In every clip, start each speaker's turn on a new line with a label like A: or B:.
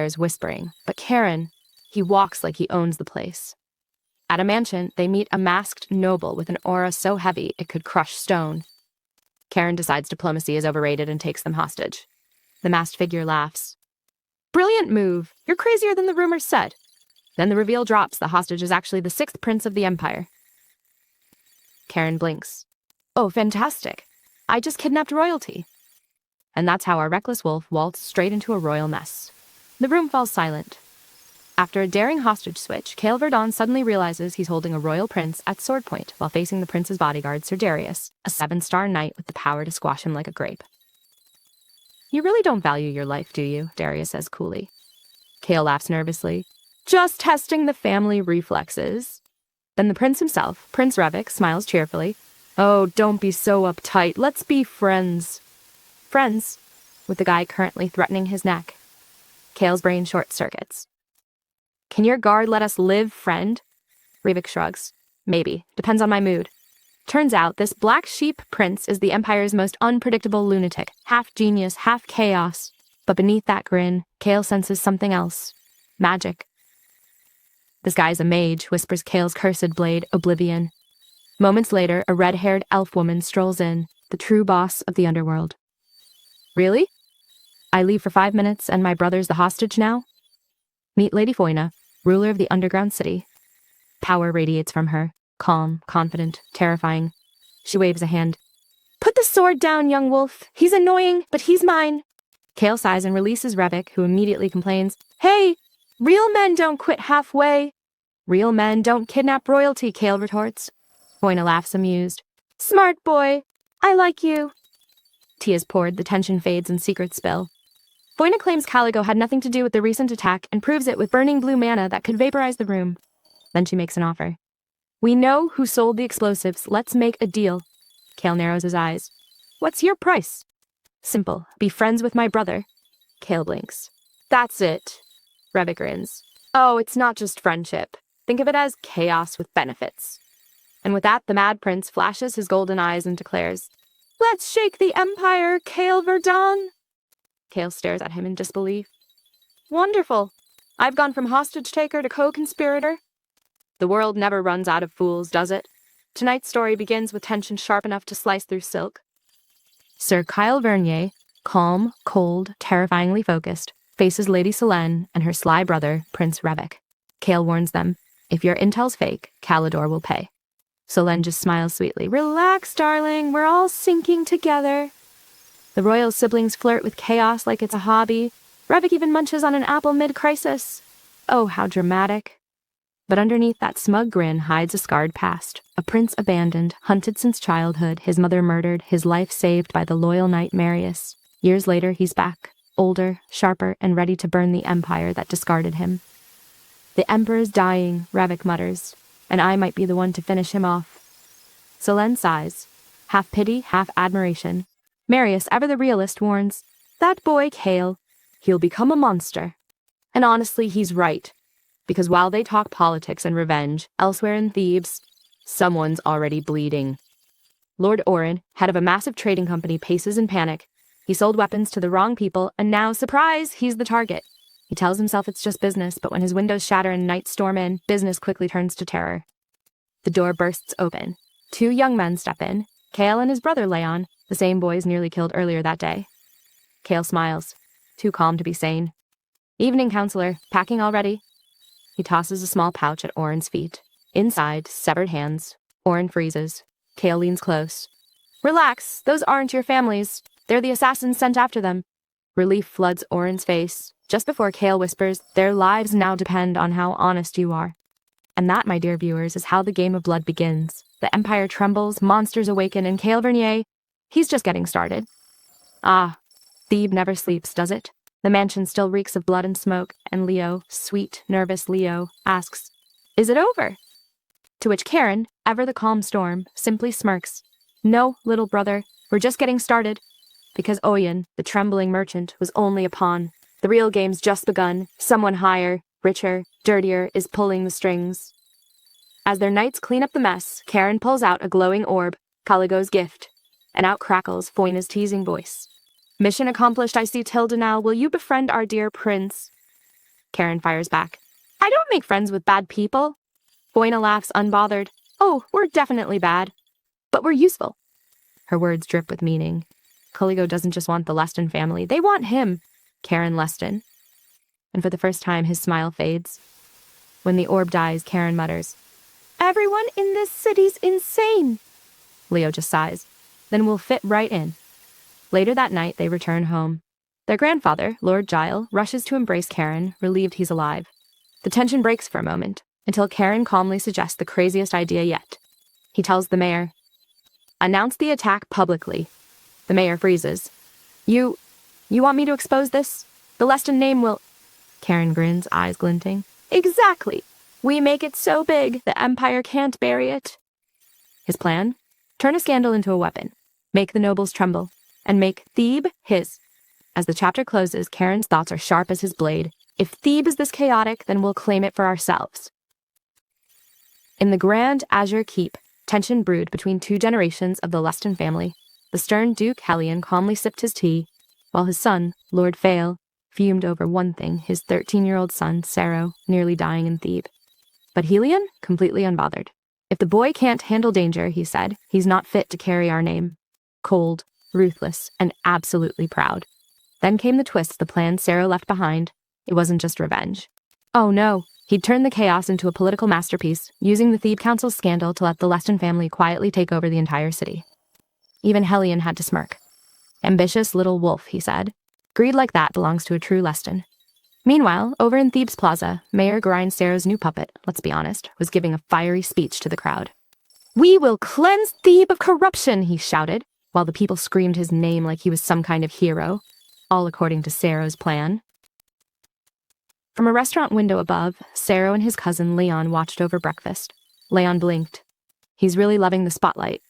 A: upstairs whispering, but Karen, he walks like he owns the place. At a mansion, they meet a masked noble with an aura so heavy it could crush stone. Karen decides diplomacy is overrated and takes them hostage. The masked figure laughs. Brilliant move! You're crazier than the rumors said. Then the reveal drops. The hostage is actually the 6th prince of the empire. Karen blinks. Oh, fantastic. I just kidnapped royalty. And that's how our reckless wolf waltzed straight into a royal mess. The room falls silent. After a daring hostage switch, Cale Verdon suddenly realizes he's holding a royal prince at sword point while facing the prince's bodyguard, Sir Darius, a 7-star knight with the power to squash him like a grape. You really don't value your life, do you? Darius says coolly. Cale laughs nervously. Just testing the family reflexes. Then the prince himself, Prince Revik, smiles cheerfully. Oh, don't be so uptight. Let's be friends. Friends? With the guy currently threatening his neck. Cale's brain short-circuits. Can your guard let us live, friend? Revik shrugs. Maybe. Depends on my mood. Turns out this black sheep prince is the Empire's most unpredictable lunatic, half genius, half chaos. But beneath that grin, Cale senses something else. Magic. This guy's a mage, whispers Cale's cursed blade, Oblivion. Moments later, a red-haired elf woman strolls in, the true boss of the underworld. Really? I leave for 5 minutes and my brother's the hostage now? Meet Lady Foyna, ruler of the underground city. Power radiates from her, calm, confident, terrifying. She waves a hand. Put the sword down, young wolf. He's annoying, but he's mine. Cale sighs and releases Revik, who immediately complains, Hey, real men don't quit halfway. Real men don't kidnap royalty, Cale retorts. Foyna laughs amused. Smart boy. I like you. Tea is poured, the tension fades and secrets spill. Foyna claims Caligo had nothing to do with the recent attack and proves it with burning blue mana that could vaporize the room. Then she makes an offer. We know who sold the explosives. Let's make a deal. Cale narrows his eyes. What's your price? Simple. Be friends with my brother. Cale blinks. That's it. Revik grins. Oh, it's not just friendship. Think of it as chaos with benefits. And with that, the Mad Prince flashes his golden eyes and declares, Let's shake the Empire, Cale Verdon. Cale stares at him in disbelief. Wonderful. I've gone from hostage-taker to co-conspirator. The world never runs out of fools, does it? Tonight's story begins with tension sharp enough to slice through silk. Sir Kyle Vernier, calm, cold, terrifyingly focused, faces Lady Selene and her sly brother, Prince Revik. Cale warns them, if your intel's fake, Calidor will pay. Selene just smiles sweetly. Relax, darling, we're all sinking together. The royal siblings flirt with chaos like it's a hobby. Revik even munches on an apple mid-crisis. Oh, how dramatic. But underneath that smug grin hides a scarred past. A prince abandoned, hunted since childhood, his mother murdered, his life saved by the loyal knight Marius. Years later, he's back, older, sharper, and ready to burn the empire that discarded him. The emperor's dying, Revik mutters, and I might be the one to finish him off. Selene sighs, half pity, half admiration. Marius, ever the realist, warns, that boy Cale, he'll become a monster. And honestly, he's right. Because while they talk politics and revenge, elsewhere in Thebes, someone's already bleeding. Lord Orin, head of a massive trading company, paces in panic. He sold weapons to the wrong people, and now, surprise, he's the target. He tells himself it's just business, but when his windows shatter and nights storm in, business quickly turns to terror. The door bursts open. 2 young men step in, Cale and his brother Leon, the same boys nearly killed earlier that day. Cale smiles, too calm to be sane. Evening, counselor. Packing already? He tosses a small pouch at Orin's feet. Inside, severed hands. Orin freezes. Cale leans close. Relax, those aren't your families. They're the assassins sent after them. Relief floods Orin's face, just before Cale whispers, their lives now depend on how honest you are. And that, my dear viewers, is how the game of blood begins. The Empire trembles, monsters awaken, and Cale Vernier, he's just getting started. Ah, Thebe never sleeps, does it? The mansion still reeks of blood and smoke, and Leo, sweet, nervous Leo, asks, Is it over? To which Karen, ever the calm storm, simply smirks. No, little brother, we're just getting started. Because Oyen, the trembling merchant, was only a pawn. The real game's just begun. Someone higher, richer, dirtier is pulling the strings. As their knights clean up the mess, Karen pulls out a glowing orb, Caligo's gift, and out crackles Foyna's teasing voice. Mission accomplished, I see Tilda now. Will you befriend our dear prince? Karen fires back. I don't make friends with bad people. Boina laughs unbothered. Oh, we're definitely bad. But we're useful. Her words drip with meaning. Coligo doesn't just want the Leston family. They want him, Karen Leston. And for the first time, his smile fades. When the orb dies, Karen mutters, Everyone in this city's insane. Leo just sighs. Then we'll fit right in. Later that night, they return home. Their grandfather, Lord Gile, rushes to embrace Karen, relieved he's alive. The tension breaks for a moment, until Karen calmly suggests the craziest idea yet. He tells the mayor, Announce the attack publicly. The mayor freezes. You want me to expose this? The Leston name will... Karen grins, eyes glinting. Exactly. We make it so big, the Empire can't bury it. His plan? Turn a scandal into a weapon. Make the nobles tremble. And make Thebe his. As the chapter closes, Karen's thoughts are sharp as his blade. If Thebe is this chaotic, then we'll claim it for ourselves. In the grand Azure Keep, tension brewed between two generations of the Leston family. The stern Duke Hellion calmly sipped his tea, while his son, Lord Fail, fumed over one thing, his 13-year-old son, Saro, nearly dying in Thebe. But Helion, completely unbothered. If the boy can't handle danger, he said, he's not fit to carry our name. Cold, ruthless, and absolutely proud. Then came the twist the plan Saro left behind. It wasn't just revenge. Oh no, he'd turned the chaos into a political masterpiece, using the Thebe Council's scandal to let the Leston family quietly take over the entire city. Even Hellion had to smirk. Ambitious little wolf, he said. Greed like that belongs to a true Leston. Meanwhile, over in Thebes Plaza, Mayor Grind Saro's new puppet, let's be honest, was giving a fiery speech to the crowd. We will cleanse Thebe of corruption, he shouted, while the people screamed his name like he was some kind of hero, all according to Saro's plan. From a restaurant window above, Saro and his cousin Leon watched over breakfast. Leon blinked. He's really loving the spotlight.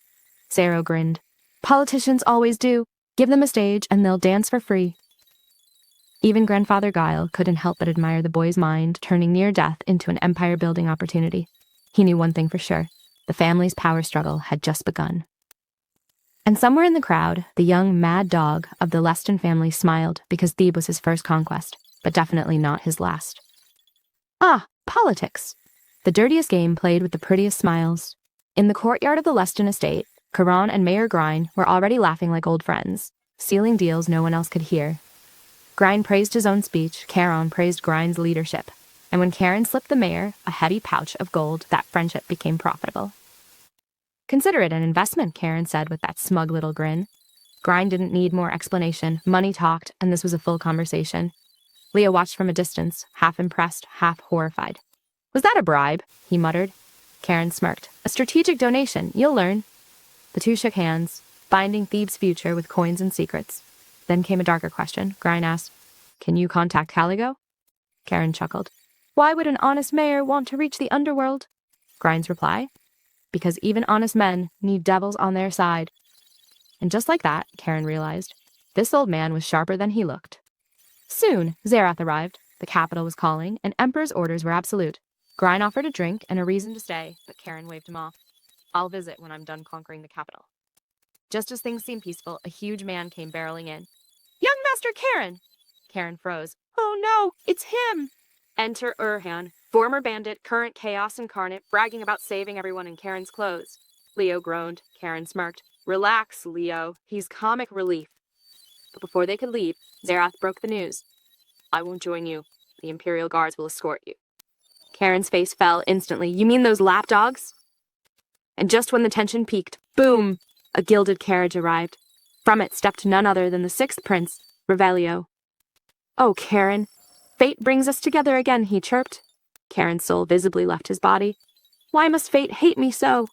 A: Saro grinned. Politicians always do. Give them a stage and they'll dance for free. Even Grandfather Guile couldn't help but admire the boy's mind turning near death into an empire-building opportunity. He knew one thing for sure. The family's power struggle had just begun. And somewhere in the crowd, the young mad dog of the Leston family smiled because Thebe was his first conquest, but definitely not his last. Ah, politics. The dirtiest game played with the prettiest smiles. In the courtyard of the Leston estate, Caron and Mayor Grind were already laughing like old friends, sealing deals no one else could hear. Grind praised his own speech, Caron praised Grind's leadership, and when Karen slipped the mayor a heavy pouch of gold, that friendship became profitable. Consider it an investment, Karen said with that smug little grin. Grind didn't need more explanation, money talked, and this was a full conversation. Leo watched from a distance, half impressed, half horrified. Was that a bribe? He muttered. Karen smirked. A strategic donation, you'll learn. The two shook hands, binding Thebes' future with coins and secrets. Then came a darker question. Grind asked, Can you contact Caligo? Karen chuckled. Why would an honest mayor want to reach the underworld? Grind's reply, Because even honest men need devils on their side. And just like that, Karen realized, this old man was sharper than he looked. Soon, Zerath arrived. The capital was calling, and Emperor's orders were absolute. Grind offered a drink and a reason to stay, but Karen waved him off. I'll visit when I'm done conquering the capital. Just as things seemed peaceful, a huge man came barreling in. Young Master Karen! Karen froze. Oh no, it's him! Enter Urhan, former bandit, current chaos incarnate, bragging about saving everyone in Karen's clothes. Leo groaned. Karen smirked. Relax, Leo. He's comic relief. But before they could leave, Zerath broke the news. I won't join you. The Imperial Guards will escort you. Karen's face fell instantly. You mean those lapdogs? And just when the tension peaked, boom! A gilded carriage arrived. From it stepped none other than the sixth prince, Revelio. Oh, Karen. Fate brings us together again, he chirped. Karen's soul visibly left his body. Why must fate hate me so?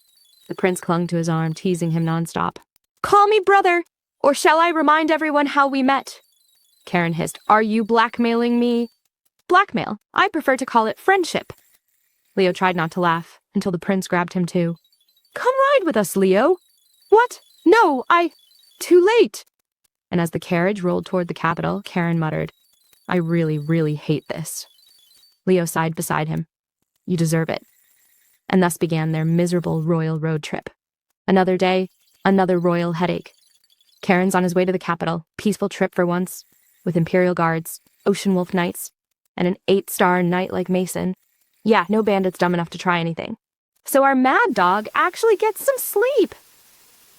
A: The prince clung to his arm, teasing him nonstop. Call me brother, or shall I remind everyone how we met? Karen hissed, Are you blackmailing me? Blackmail? I prefer to call it friendship. Leo tried not to laugh, until the prince grabbed him too. Come ride with us, Leo. What? No, Too late. And as the carriage rolled toward the capital, Karen muttered, I really, really hate this. Leo sighed beside him. You deserve it. And thus began their miserable royal road trip. Another day, another royal headache. Karen's on his way to the capital, peaceful trip for once, with Imperial Guards, Ocean Wolf Knights, and an 8-star knight like Mason. Yeah, no bandit's dumb enough to try anything. So our mad dog actually gets some sleep.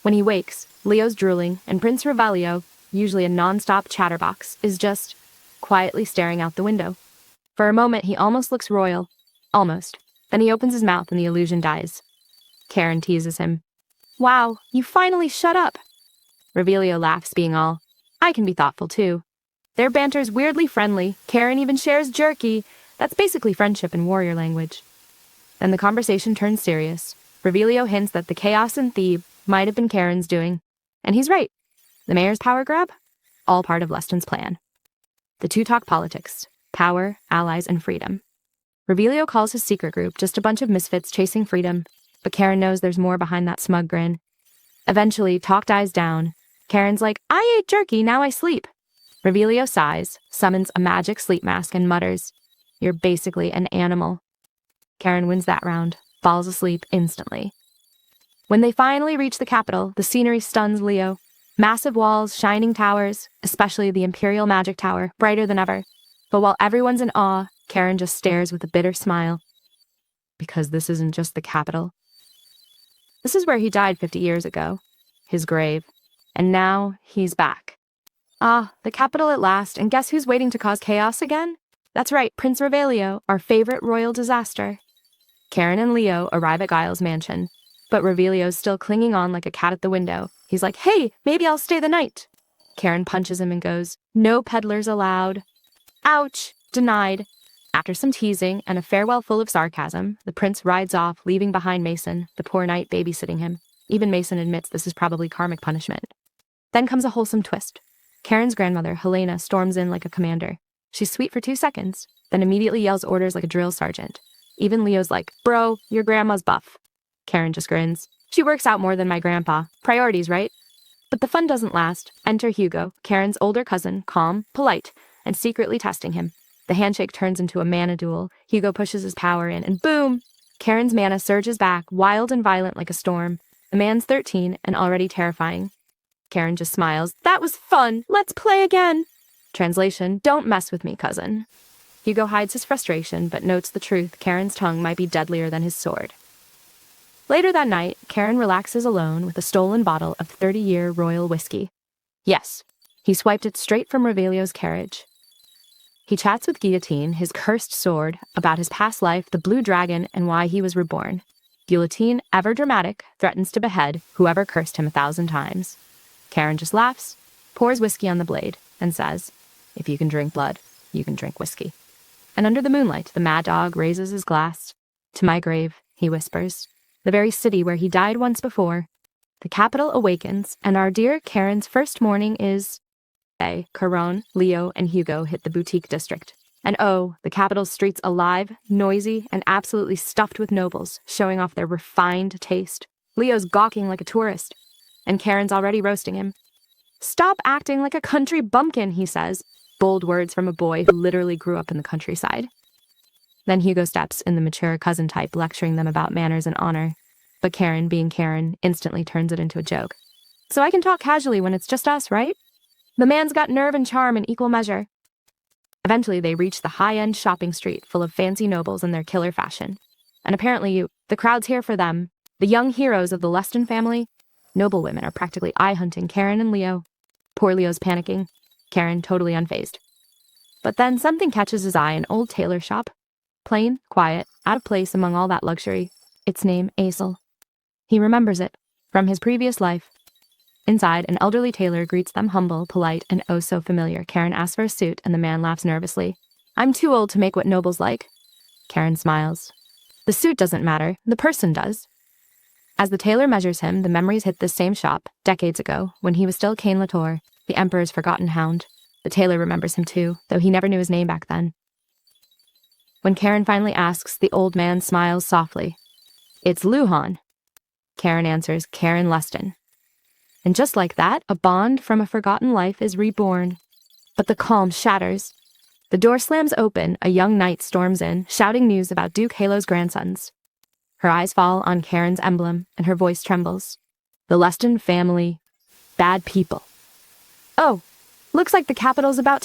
A: When he wakes, Leo's drooling, and Prince Revelio, usually a non-stop chatterbox, is just quietly staring out the window. For a moment, he almost looks royal. Almost. Then he opens his mouth and the illusion dies. Karen teases him. Wow, you finally shut up. Revelio laughs, being all, I can be thoughtful too. Their banter's weirdly friendly. Karen even shares jerky. That's basically friendship in warrior language. Then the conversation turns serious. Revelio hints that the chaos in Thebes might have been Karen's doing. And he's right. The mayor's power grab? All part of Leston's plan. The two talk politics, power, allies, and freedom. Revelio calls his secret group just a bunch of misfits chasing freedom, but Karen knows there's more behind that smug grin. Eventually, talk dies down. Karen's like, I ate jerky, now I sleep. Revelio sighs, summons a magic sleep mask, and mutters, You're basically an animal. Karen wins that round, falls asleep instantly. When they finally reach the capital, the scenery stuns Leo. Massive walls, shining towers, especially the Imperial Magic Tower, brighter than ever. But while everyone's in awe, Karen just stares with a bitter smile. Because this isn't just the capital. This is where he died 50 years ago. His grave. And now he's back. Ah, the capital at last, and guess who's waiting to cause chaos again? That's right, Prince Revelio, our favorite royal disaster. Karen and Leo arrive at Giles' mansion, but Revelio's still clinging on like a cat at the window. He's like, hey, maybe I'll stay the night. Karen punches him and goes, no peddlers allowed. Ouch, denied. After some teasing and a farewell full of sarcasm, the prince rides off, leaving behind Mason, the poor knight babysitting him. Even Mason admits this is probably karmic punishment. Then comes a wholesome twist. Karen's grandmother, Helena, storms in like a commander. She's sweet for 2 seconds, then immediately yells orders like a drill sergeant. Even Leo's like, bro, your grandma's buff. Karen just grins. She works out more than my grandpa. Priorities, right? But the fun doesn't last. Enter Hugo, Karen's older cousin, calm, polite, and secretly testing him. The handshake turns into a mana duel. Hugo pushes his power in, and boom! Karen's mana surges back, wild and violent like a storm. The man's 13 and already terrifying. Karen just smiles. That was fun! Let's play again! Translation, don't mess with me, cousin. Hugo hides his frustration, but notes the truth. Karen's tongue might be deadlier than his sword. Later that night, Karen relaxes alone with a stolen bottle of 30-year royal whiskey. Yes, he swiped it straight from Revelio's carriage. He chats with Guillotine, his cursed sword, about his past life, the blue dragon, and why he was reborn. Guillotine, ever dramatic, threatens to behead whoever cursed him 1,000 times. Karen just laughs, pours whiskey on the blade, and says, if you can drink blood, you can drink whiskey. And under the moonlight, the mad dog raises his glass. To my grave, he whispers. The very city where he died once before. The capital awakens, and our dear Karen's first morning is... Caron, Leo, and Hugo hit the boutique district. And oh, the capital's streets alive, noisy, and absolutely stuffed with nobles, showing off their refined taste. Leo's gawking like a tourist, and Karen's already roasting him. Stop acting like a country bumpkin, he says. Bold words from a boy who literally grew up in the countryside. Then Hugo steps in the mature cousin type, lecturing them about manners and honor. But Karen, being Karen, instantly turns it into a joke. So I can talk casually when it's just us, right? The man's got nerve and charm in equal measure. Eventually, they reach the high-end shopping street full of fancy nobles in their killer fashion. And apparently, the crowd's here for them. The young heroes of the Leston family. Noble women are practically eye-hunting Karen and Leo. Poor Leo's panicking. Karen totally unfazed. But then something catches his eye, an old tailor shop. Plain, quiet, out of place among all that luxury. Its name, Aesel. He remembers it from his previous life. Inside, an elderly tailor greets them humble, polite, and oh so familiar. Karen asks for a suit, and the man laughs nervously. I'm too old to make what nobles like. Karen smiles. The suit doesn't matter, the person does. As the tailor measures him, the memories hit this same shop, decades ago, when he was still Cain Latour, the Emperor's forgotten hound. The tailor remembers him too, though he never knew his name back then. When Karen finally asks, the old man smiles softly. It's Luhan. Karen answers, Karen Leston. And just like that, a bond from a forgotten life is reborn. But the calm shatters. The door slams open, a young knight storms in, shouting news about Duke Halo's grandsons. Her eyes fall on Karen's emblem, and her voice trembles. The Leston family, bad people. Oh, looks like the capital's about